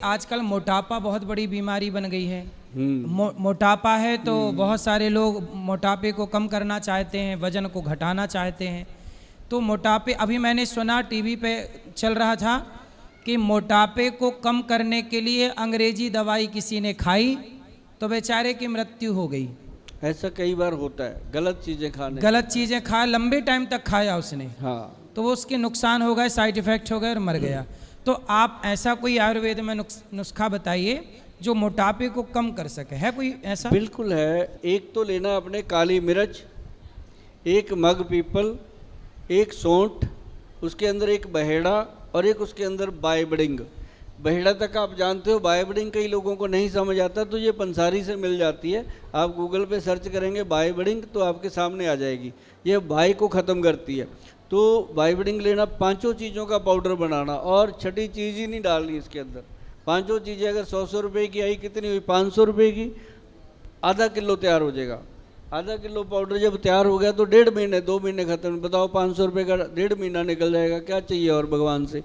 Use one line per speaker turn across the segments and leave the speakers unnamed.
आजकल मोटापा बहुत बड़ी बीमारी बन गई है। मोटापा है तो बहुत सारे लोग मोटापे को कम करना चाहते हैं, वजन को घटाना चाहते हैं। तो मोटापे, अभी मैंने सुना टीवी पे चल रहा था कि मोटापे को कम करने के लिए अंग्रेजी दवाई किसी ने खाई तो बेचारे की मृत्यु हो गई।
ऐसा कई बार होता है, गलत चीजें
खा लंबे टाइम तक खाया उसने।
हाँ,
तो वो उसके नुकसान हो गए, साइड इफेक्ट हो गए और मर गया। तो आप ऐसा कोई आयुर्वेद में नुस्खा बताइए जो मोटापे को कम कर सके, है कोई ऐसा?
बिल्कुल है। एक तो लेना अपने काली मिर्च, एक मग पीपल, एक सौंठ, उसके अंदर एक बहेड़ा और एक उसके अंदर बायबडिंग। बहेड़ा तक आप जानते हो, बायबडिंग कई लोगों को नहीं समझ आता, तो ये पंसारी से मिल जाती है। आप गूगल पे सर्च करेंगे बायबडिंग तो आपके सामने आ जाएगी। ये बाय को ख़त्म करती है। तो बायबडिंग लेना, पांचों चीज़ों का पाउडर बनाना और छठी चीज़ ही नहीं डालनी इसके अंदर। पांचों चीज़ें अगर 100 रुपये की आई, कितनी हुई? 500 रुपये की। आधा किलो तैयार हो जाएगा। आधा किलो पाउडर जब तैयार हो गया तो 1.5 महीने 2 महीने खत्म। बताओ, 500 रुपये का 1.5 महीना निकल जाएगा, क्या चाहिए और भगवान से।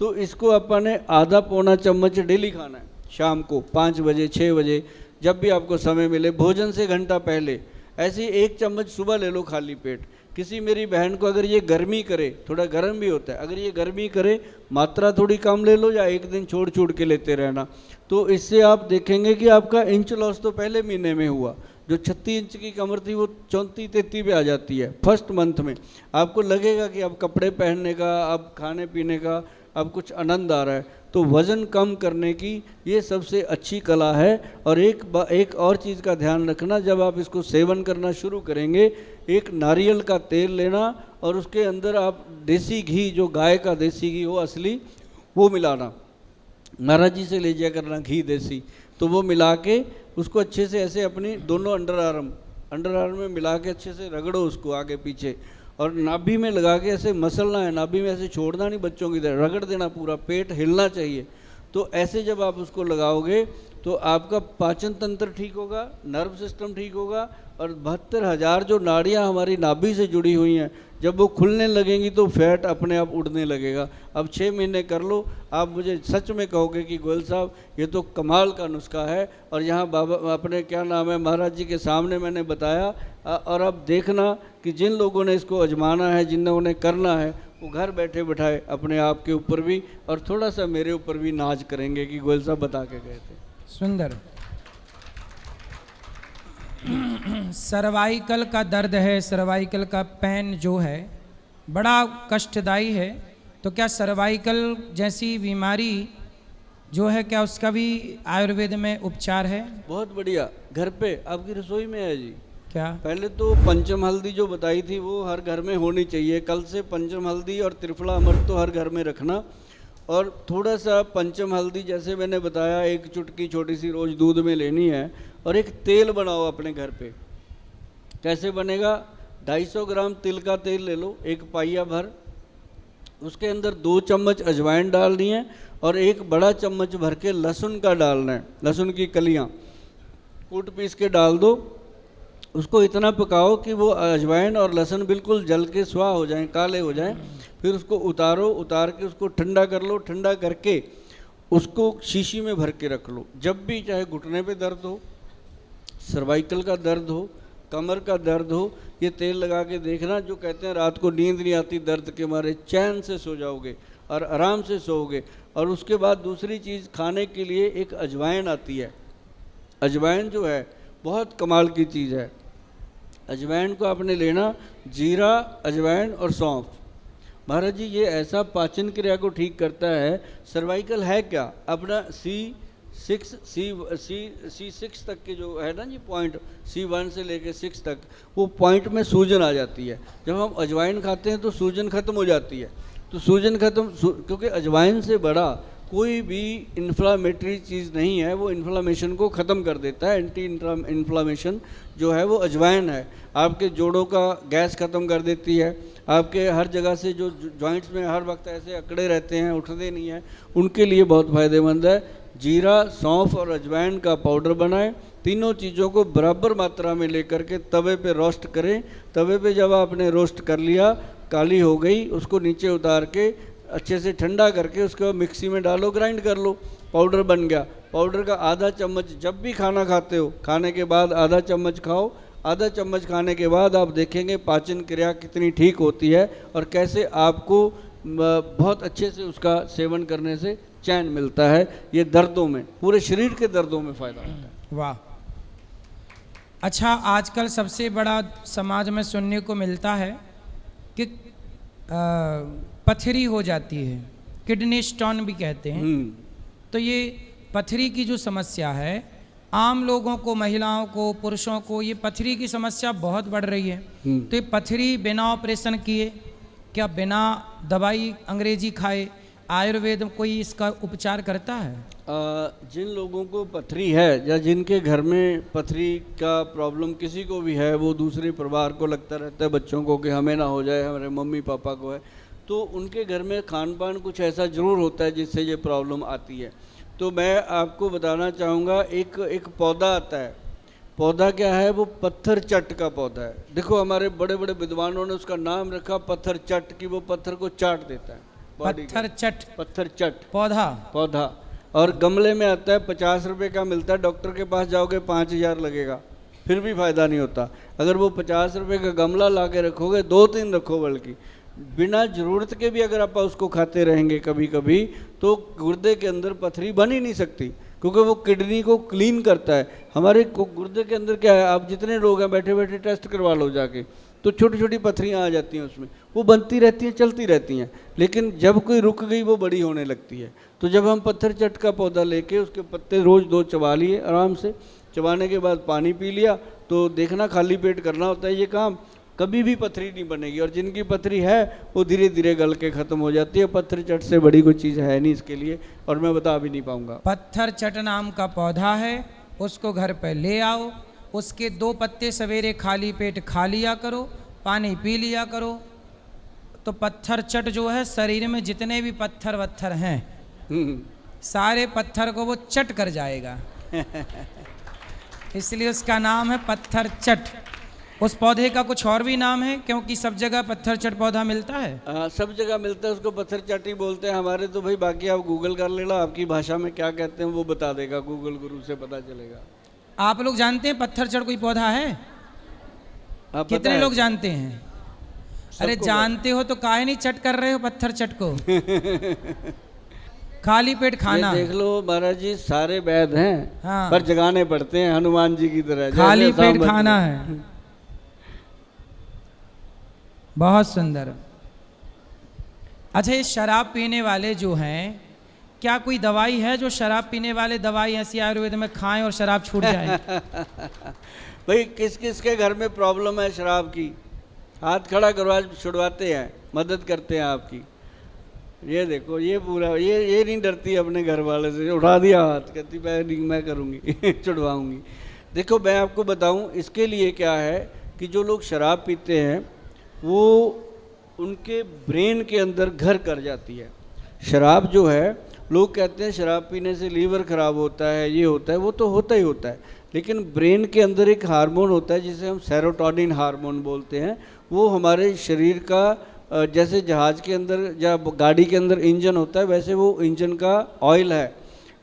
तो इसको अपन ने आधा पौना चम्मच डेली खाना है, शाम को 5 बजे 6 बजे, जब भी आपको समय मिले, भोजन से घंटा पहले। ऐसे ही 1 चम्मच सुबह ले लो खाली पेट। किसी मेरी बहन को अगर ये गर्मी करे, थोड़ा गर्म भी होता है, अगर ये गर्मी करे, मात्रा थोड़ी कम ले लो या एक दिन छोड़ छोड़ के लेते रहना। तो इससे आप देखेंगे कि आपका इंच लॉस तो पहले महीने में हुआ। जो 36 इंच की कमर थी वो 34-33 पे आ जाती है फर्स्ट मंथ में। आपको लगेगा कि अब कपड़े पहनने का, अब खाने पीने का अब कुछ आनंद आ रहा है। तो वज़न कम करने की ये सबसे अच्छी कला है। और एक और चीज़ का ध्यान रखना, जब आप इसको सेवन करना शुरू करेंगे, एक नारियल का तेल लेना और उसके अंदर आप देसी घी, जो गाय का देसी घी हो असली, वो मिलाना। महाराज जी से ले जाया करना घी देसी। तो वो मिला के उसको अच्छे से ऐसे अपनी दोनों अंडर आर्म में मिला के अच्छे से रगड़ो उसको आगे पीछे, और नाभि में लगा के ऐसे मसलना है। नाभि में ऐसे छोड़ना नहीं, बच्चों की तरह रगड़ देना, पूरा पेट हिलना चाहिए। तो ऐसे जब आप उसको लगाओगे तो आपका पाचन तंत्र ठीक होगा, नर्व सिस्टम ठीक होगा, और 72,000 जो नाड़ियाँ हमारी नाभि से जुड़ी हुई हैं, जब वो खुलने लगेंगी तो फैट अपने आप उड़ने लगेगा। अब 6 महीने कर लो, आप मुझे सच में कहोगे कि गोयल साहब ये तो कमाल का नुस्खा है। और यहाँ बाबा अपने क्या नाम है, महाराज जी के सामने मैंने बताया। और अब देखना कि जिन लोगों ने इसको आजमाना है, जिन लोगों ने करना है, वो घर बैठे बैठाए अपने आप के ऊपर भी और थोड़ा सा मेरे ऊपर भी नाज करेंगे कि गोयल साहब बता के गए थे।
सुंदर। सर्वाइकल का दर्द है, सर्वाइकल का पेन जो है बड़ा कष्टदायी है। तो क्या सर्वाइकल जैसी बीमारी जो है, क्या उसका भी आयुर्वेद में उपचार है?
बहुत बढ़िया। घर पे आपकी रसोई में है जी।
क्या?
पहले तो पंचम हल्दी जो बताई थी वो हर घर में होनी चाहिए। कल से पंचम हल्दी और त्रिफला अमृत तो हर घर में रखना। और थोड़ा सा पंचम हल्दी, जैसे मैंने बताया, 1 चुटकी छोटी सी रोज़ दूध में लेनी है। और एक तेल बनाओ अपने घर पे। कैसे बनेगा? 250 ग्राम तिल का तेल ले लो, 1 पाइया भर। उसके अंदर 2 चम्मच अजवाइन डालनी है और 1 बड़ा चम्मच भर के लहसुन का डालना है। लहसुन की कलियाँ कूट पीस के डाल दो। उसको इतना पकाओ कि वो अजवाइन और लहसुन बिल्कुल जल के स्वाह हो जाएं, काले हो जाएं। फिर उसको उतारो, उतार के उसको ठंडा कर लो। ठंडा करके उसको शीशी में भर के रख लो। जब भी चाहे घुटने पे दर्द हो, सर्वाइकल का दर्द हो, कमर का दर्द हो, ये तेल लगा के देखना। जो कहते हैं रात को नींद नहीं आती दर्द के मारे, चैन से सो जाओगे और आराम से सोओगे। और उसके बाद दूसरी चीज़ खाने के लिए एक अजवाइन आती है। अजवाइन जो है बहुत कमाल की चीज़ है। अजवाइन को आपने लेना, जीरा, अजवाइन और सौंफ। महाराज जी ये ऐसा पाचन क्रिया को ठीक करता है। सर्वाइकल है क्या? अपना C6 तक के जो है ना जी पॉइंट, C1 से लेके 6 तक, वो पॉइंट में सूजन आ जाती है। जब हम अजवाइन खाते हैं तो सूजन खत्म हो जाती है। तो सूजन खत्म, क्योंकि अजवाइन से बड़ा कोई भी इन्फ्लामेटरी चीज़ नहीं है। वो इन्फ्लामेशन को ख़त्म कर देता है। एंटी इन्फ्लामेशन जो है वो अजवाइन है। आपके जोड़ों का गैस ख़त्म कर देती है। आपके हर जगह से जो जॉइंट्स में हर वक्त ऐसे अकड़े रहते हैं, उठते नहीं हैं, उनके लिए बहुत फ़ायदेमंद है। जीरा, सौंफ और अजवाइन का पाउडर बनाएं। तीनों चीज़ों को बराबर मात्रा में लेकर के तवे पे रोस्ट करें। तवे पे जब आपने रोस्ट कर लिया, काली हो गई, उसको नीचे उतार के अच्छे से ठंडा करके उसको मिक्सी में डालो, ग्राइंड कर लो। पाउडर बन गया। पाउडर का आधा चम्मच जब भी खाना खाते हो, खाने के बाद आधा चम्मच खाओ। आधा चम्मच खाने के बाद आप देखेंगे पाचन क्रिया कितनी ठीक होती है और कैसे आपको बहुत अच्छे से उसका सेवन करने से चैन मिलता है। ये दर्दों में, पूरे शरीर के दर्दों में फ़ायदा होता है।
वाह। अच्छा, आजकल सबसे बड़ा समाज में सुनने को मिलता है कि पथरी हो जाती है, किडनी स्टोन भी कहते हैं। तो ये पथरी की जो समस्या है, आम लोगों को, महिलाओं को, पुरुषों को ये पथरी की समस्या बहुत बढ़ रही है। तो ये पथरी बिना ऑपरेशन किए, क्या बिना दवाई अंग्रेजी खाए, आयुर्वेद कोई इसका उपचार करता है?
जिन लोगों को पथरी है या जिनके घर में पथरी का प्रॉब्लम किसी को भी है, वो दूसरे परिवार को लगता रहता है, बच्चों को, कि हमें ना हो जाए, हमारे मम्मी पापा को है, तो उनके घर में खान पान कुछ ऐसा ज़रूर होता है जिससे ये प्रॉब्लम आती है। तो मैं आपको बताना चाहूँगा, एक पौधा आता है। पौधा क्या है? वो पत्थर चट का पौधा है। देखो, हमारे बड़े बड़े विद्वानों ने उसका नाम रखा पत्थर चट, कि वो पत्थर को चाट देता है। पत्थर चट पौधा। और गमले में आता है, 50 रुपये का मिलता है। डॉक्टर के पास जाओगे 5000 लगेगा, फिर भी फ़ायदा नहीं होता। अगर वो 50 रुपये का गमला ला के रखोगे, 2-3 रखो, बल्कि बिना ज़रूरत के भी अगर आप उसको खाते रहेंगे कभी कभी, तो गुर्दे के अंदर पथरी बन ही नहीं सकती, क्योंकि वो किडनी को क्लीन करता है। हमारे गुर्दे के अंदर क्या है, आप जितने लोग हैं बैठे बैठे टेस्ट करवा लो जाके, तो छोटी छोटी पथरियाँ आ जाती हैं उसमें, वो बनती रहती हैं, चलती रहती हैं, लेकिन जब कोई रुक गई वो बड़ी होने लगती है। तो जब हम पत्थर चट का पौधा लेके उसके पत्ते रोज़ 2 चबा लिए आराम से, चबाने के बाद पानी पी लिया, तो देखना खाली पेट करना होता है ये काम, कभी भी पथरी नहीं बनेगी। और जिनकी पथरी है वो धीरे धीरे गल के ख़त्म हो जाती है। पत्थर चट से बड़ी कोई चीज़ है नहीं इसके लिए, और मैं बता भी नहीं पाऊँगा।
पत्थर चट नाम का पौधा है, उसको घर पर ले आओ, उसके 2 पत्ते सवेरे खाली पेट खा लिया करो, पानी पी लिया करो, तो पत्थर चट जो है, शरीर में जितने भी पत्थर वत्थर हैं सारे पत्थर को वो चट कर जाएगा। इसलिए उसका नाम है पत्थर चट। उस पौधे का कुछ और भी नाम है, क्योंकि सब जगह पत्थर चट पौधा मिलता है?
सब जगह मिलता है, उसको पत्थर चट ही बोलते हैं हमारे तो भाई। बाकी आप गूगल कर लेना, आपकी भाषा में क्या कहते हैं वो बता देगा, गूगल गुरु से पता चलेगा।
आप लोग जानते हैं पत्थर चट कोई पौधा है? कितने लोग जानते हैं? अरे जानते हो तो काहे नहीं चट कर रहे हो पत्थर चट को? खाली पेट खाना।
देख लो महाराज जी, सारे वैद हैं,
हाँ,
पर जगाने पड़ते हैं हनुमान जी की तरह।
खाली पेट खाना है। बहुत सुंदर। अच्छा, ये शराब पीने वाले जो हैं, क्या कोई दवाई है जो शराब पीने वाले दवाई ऐसी आयुर्वेद में खाएं और शराब छूट जाए?
भाई किस किस के घर में प्रॉब्लम है शराब की? हाथ खड़ा करो, आज छुड़वाते हैं, मदद करते हैं आपकी। ये देखो, ये पूरा ये नहीं डरती अपने घर वाले से, उठा दिया हाथ, कहती मैं करूँगी छुड़वाऊँगी। देखो मैं आपको बताऊँ, इसके लिए क्या है कि जो लोग शराब पीते हैं वो उनके ब्रेन के अंदर घर कर जाती है। शराब जो है, लोग कहते हैं शराब पीने से लीवर ख़राब होता है, ये होता है, वो तो होता ही होता है, लेकिन ब्रेन के अंदर एक हार्मोन होता है जिसे हम सेरोटोनिन हार्मोन बोलते हैं। वो हमारे शरीर का, जैसे जहाज़ के अंदर या गाड़ी के अंदर इंजन होता है, वैसे वो इंजन का ऑयल है,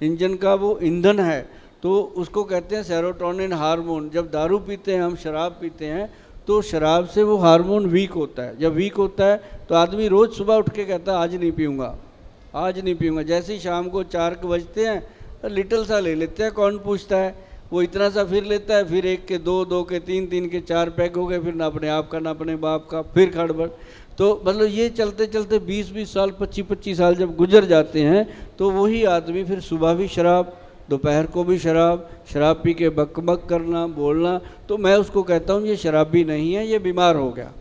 इंजन का वो ईंधन है, तो उसको कहते हैं सेरोटोनिन हार्मोन। जब दारू पीते हैं हम, शराब पीते हैं, तो शराब से वो हार्मोन वीक होता है। जब वीक होता है तो आदमी रोज़ सुबह उठ के कहता है आज नहीं पीऊँगा, आज नहीं पीऊँगा। जैसे ही शाम को 4 बजते हैं तो लिटिल सा ले लेते हैं, कौन पूछता है, वो इतना सा फिर लेता है, फिर 1 के 2, 2 के 3, 3 के 4 पैक हो गए, फिर ना अपने आप का ना अपने बाप का, फिर खड़बड़। तो मतलब ये चलते चलते 20-20 साल, 25-25 साल जब गुजर जाते हैं, तो वही आदमी फिर सुबह भी शराब, दोपहर को भी शराब, शराब पी के बकबक करना, बोलना। तो मैं उसको कहता हूँ ये शराबी नहीं है, ये बीमार हो गया,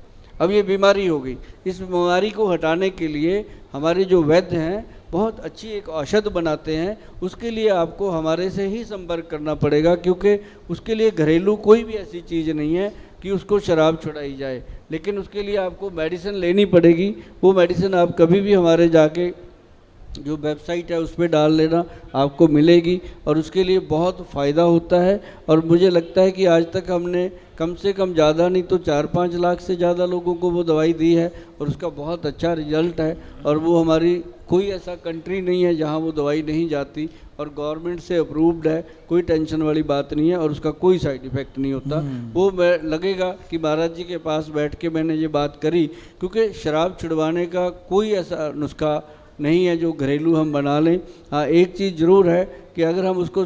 अब ये बीमारी हो गई। इस बीमारी को हटाने के लिए हमारे जो वैद्य हैं बहुत अच्छी एक औषध बनाते हैं। उसके लिए आपको हमारे से ही संपर्क करना पड़ेगा, क्योंकि उसके लिए घरेलू कोई भी ऐसी चीज़ नहीं है कि उसको शराब छुड़ाई जाए, लेकिन उसके लिए आपको मेडिसिन लेनी पड़ेगी। वो मेडिसिन आप कभी भी हमारे जाके जो वेबसाइट है उस पर डाल लेना, आपको मिलेगी, और उसके लिए बहुत फ़ायदा होता है। और मुझे लगता है कि आज तक हमने कम से कम ज़्यादा नहीं तो 4-5 लाख से ज़्यादा लोगों को वो दवाई दी है, और उसका बहुत अच्छा रिजल्ट है। और वो हमारी कोई ऐसा कंट्री नहीं है जहाँ वो दवाई नहीं जाती, और गवर्नमेंट से अप्रूव्ड है, कोई टेंशन वाली बात नहीं है और उसका कोई साइड इफ़ेक्ट नहीं होता। वो लगेगा कि महाराज जी के पास बैठ के मैंने ये बात करी, क्योंकि शराब छुड़वाने का कोई ऐसा नुस्खा नहीं है जो घरेलू हम बना लें। हाँ, एक चीज़ ज़रूर है कि अगर हम उसको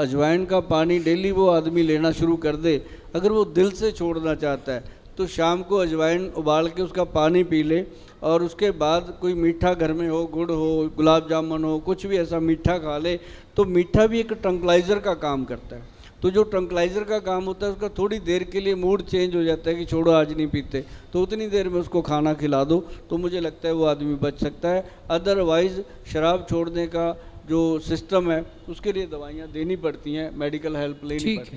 अजवाइन का पानी डेली वो आदमी लेना शुरू कर दे, अगर वो दिल से छोड़ना चाहता है तो शाम को अजवाइन उबाल के उसका पानी पी ले और उसके बाद कोई मीठा घर में हो, गुड़ हो, गुलाब जामुन हो, कुछ भी ऐसा मीठा खा ले। तो मीठा भी एक ट्रंकलाइज़र का काम करता है। तो जो ट्रंकलाइज़र का काम होता है उसका थोड़ी देर के लिए मूड चेंज हो जाता है कि छोड़ो आज नहीं पीते, तो उतनी देर में उसको खाना खिला दो, तो मुझे लगता है वो आदमी बच सकता है। अदरवाइज़ शराब छोड़ने का जो सिस्टम है उसके लिए दवाइयाँ देनी पड़ती हैं, मेडिकल हेल्प लेनी
ठीक
पड़ती है।
है।